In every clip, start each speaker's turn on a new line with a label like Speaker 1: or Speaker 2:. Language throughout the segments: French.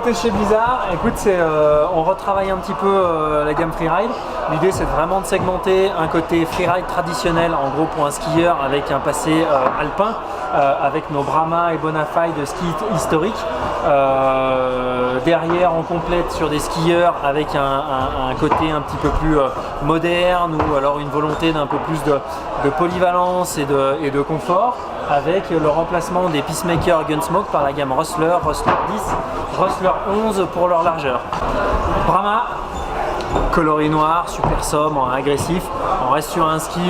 Speaker 1: nouveauté chez Blizzard, écoute, on retravaille un petit peu la gamme Freeride. L'idée c'est vraiment de segmenter un côté Freeride traditionnel, en gros pour un skieur avec un passé alpin, avec nos Brahma et Bonafide de ski historique. Derrière on complète sur des skieurs avec un côté un petit peu plus moderne, ou alors une volonté d'un peu plus de polyvalence et de confort, avec le remplacement des Peacemaker Gunsmoke par la gamme Rustler, Rustler 10, Rustler 11 pour leur largeur. Brahma, coloris noir, super sobre, agressif. On reste sur un ski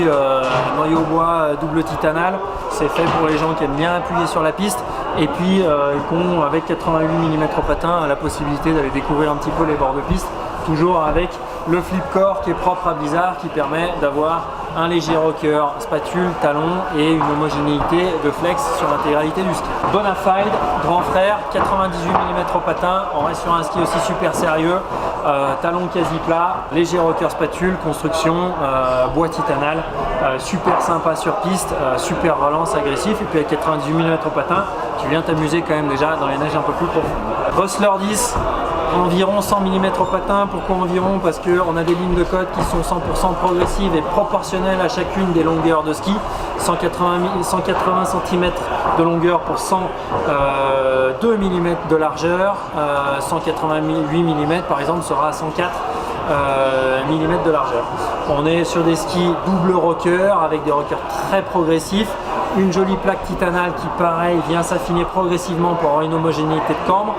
Speaker 1: noyau bois double titanal. C'est fait pour les gens qui aiment bien appuyer sur la piste et puis qui ont, avec 88 mm au patin, la possibilité d'aller découvrir un petit peu les bords de piste, toujours avec le flip core qui est propre à Blizzard, qui permet d'avoir un léger rocker, spatule, talon et une homogénéité de flex sur l'intégralité du ski. Bonafide, grand frère, 98 mm au patin, on reste sur un ski aussi super sérieux, talon quasi plat, léger rocker spatule, construction, bois titanal, super sympa sur piste, super relance agressif, et puis avec 98 mm au patin, tu viens t'amuser quand même déjà dans les neiges un peu plus profondes. Rustler 10, environ 100 mm au patin. Pourquoi environ? Parce qu'on a des lignes de code qui sont 100% progressives et proportionnelles à chacune des longueurs de ski. 180 cm de longueur pour 102 mm de largeur. 188 mm par exemple sera à 104 mm de largeur. On est sur des skis double rocker avec des rockers très progressifs. Une jolie plaque titanale qui, pareil, vient s'affiner progressivement pour avoir une homogénéité de cambre,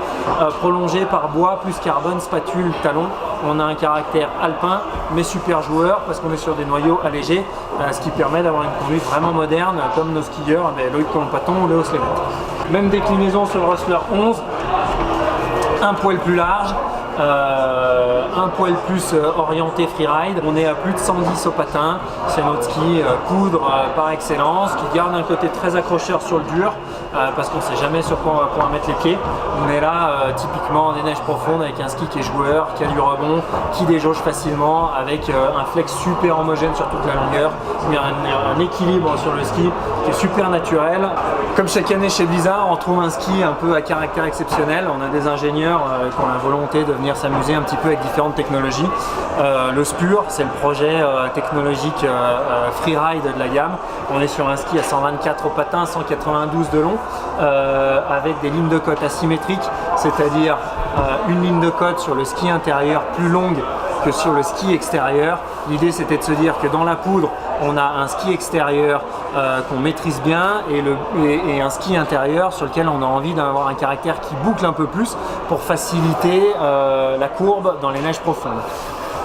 Speaker 1: prolongée par bois plus carbone, spatule, talon. On a un caractère alpin mais super joueur parce qu'on est sur des noyaux allégés, ce qui permet d'avoir une conduite vraiment moderne comme nos skieurs, Loïc Colomb-Paton ou Léo Slémet. Même déclinaison sur le Rustler 11, un poil plus large. Un poil plus orienté freeride. On est à plus de 110 au patin. C'est notre ski poudre par excellence, qui garde un côté très accrocheur sur le dur parce qu'on ne sait jamais sur quoi on va pouvoir mettre les pieds. On est là typiquement en des neiges profondes avec un ski qui est joueur, qui a du rebond, qui déjauge facilement, avec un flex super homogène sur toute la longueur. Il y a un équilibre sur le ski qui est super naturel. Comme chaque année chez Blizzard, on trouve un ski un peu à caractère exceptionnel. On a des ingénieurs qui ont la volonté de venir s'amuser un petit peu avec différentes technologies. Le Spur, c'est le projet technologique freeride de la gamme. On est sur un ski à 124 au patin, 192 de long, avec des lignes de côte asymétriques, c'est-à-dire une ligne de côte sur le ski intérieur plus longue que sur le ski extérieur. L'idée c'était de se dire que dans la poudre, on a un ski extérieur qu'on maîtrise bien et un ski intérieur sur lequel on a envie d'avoir un caractère qui boucle un peu plus pour faciliter la courbe dans les neiges profondes.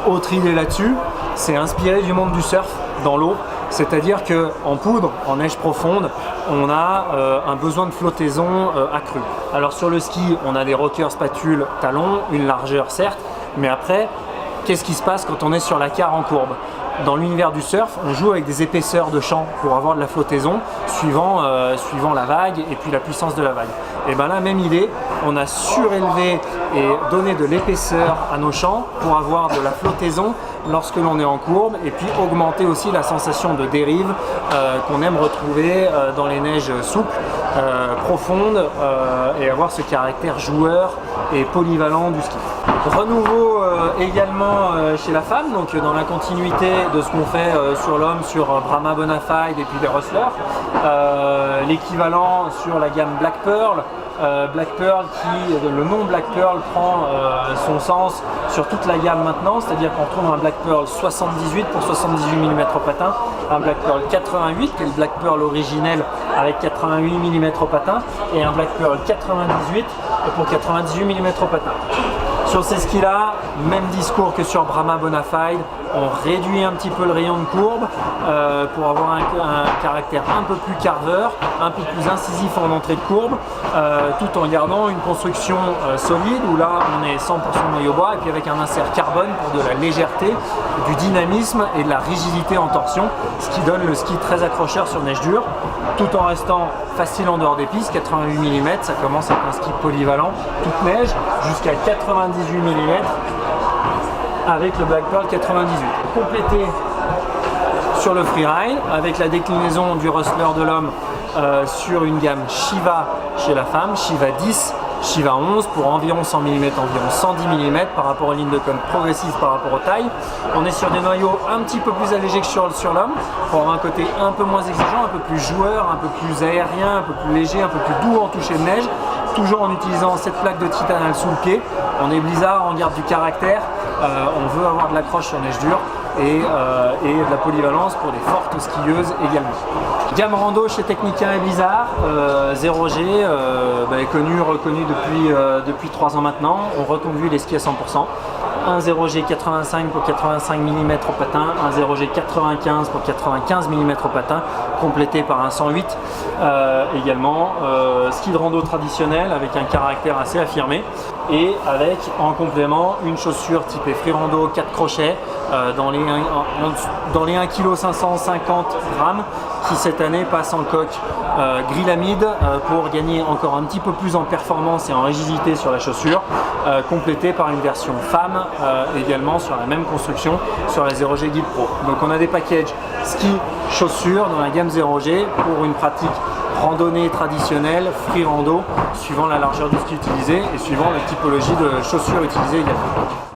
Speaker 1: Autre idée là-dessus, c'est inspiré du monde du surf dans l'eau, c'est-à-dire qu'en poudre, en neige profonde, on a un besoin de flottaison accru. Alors sur le ski, on a des rockers spatules talons, une largeur certes, mais après, qu'est-ce qui se passe quand on est sur la carre en courbe? Dans l'univers du surf, on joue avec des épaisseurs de champ pour avoir de la flottaison suivant la vague et puis la puissance de la vague. Et bien là, même idée, on a surélevé et donné de l'épaisseur à nos champs pour avoir de la flottaison lorsque l'on est en courbe, et puis augmenter aussi la sensation de dérive qu'on aime retrouver dans les neiges souples, profondes, et avoir ce caractère joueur et polyvalent du ski. Renouveau également chez la femme, donc dans la continuité de ce qu'on fait sur l'homme, sur Brahma, Bonafide et puis les Rustler. L'équivalent sur la gamme Black Pearl. Black Pearl le nom Black Pearl prend son sens sur toute la gamme maintenant, c'est-à-dire qu'on retrouve un Black Pearl 78 pour 78 mm au patin, un Black Pearl 88 qui est le Black Pearl originel avec 88 mm au patin, et un Black Pearl 98 pour 98 mm au patin. Sur ces skis-là, même discours que sur Brahma Bonafide, on réduit un petit peu le rayon de courbe pour avoir un caractère un peu plus carveur, un peu plus incisif en entrée de courbe, tout en gardant une construction solide où là on est 100% noyau bois, et puis avec un insert carbone pour de la légèreté, du dynamisme et de la rigidité en torsion, ce qui donne le ski très accrocheur sur neige dure, tout en restant facile en dehors des pistes. 88 mm, ça commence avec un ski polyvalent, toute neige, jusqu'à 98 mm avec le Black Pearl 98. Complété sur le freeride avec la déclinaison du Rustler de l'homme sur une gamme Shiva chez la femme, Shiva 10 Shiva 11 pour environ 100 mm, environ 110 mm par rapport aux lignes de cône progressives par rapport aux tailles. On est sur des noyaux un petit peu plus allégés que sur l'homme pour avoir un côté un peu moins exigeant, un peu plus joueur, un peu plus aérien, un peu plus léger, un peu plus doux en toucher de neige, toujours en utilisant cette plaque de titanal sous le pied. On est Blizzard, on garde du caractère, on veut avoir de l'accroche sur neige dure et de la polyvalence pour des fortes skieuses également. Gamme rando chez Tecnica et Blizzard, 0G, reconnu depuis 3 ans maintenant. On reconduit les skis à 100%. Un 0G 85 pour 85 mm au patin, un 0G 95 pour 95 mm au patin, complété par un 108 également. Ski de rando traditionnel avec un caractère assez affirmé et avec en complément une chaussure typée free rando 4 crochets dans les 1 kg 550 grammes qui cette année passe en coque grillamide pour gagner encore un petit peu plus en performance et en rigidité sur la chaussure, complétée par une version femme également sur la même construction sur la 0G Guide Pro. Donc on a des packages ski chaussures dans la gamme 0G pour une pratique randonnée traditionnelle, free rando, suivant la largeur du ski utilisé et suivant la typologie de chaussures utilisées également.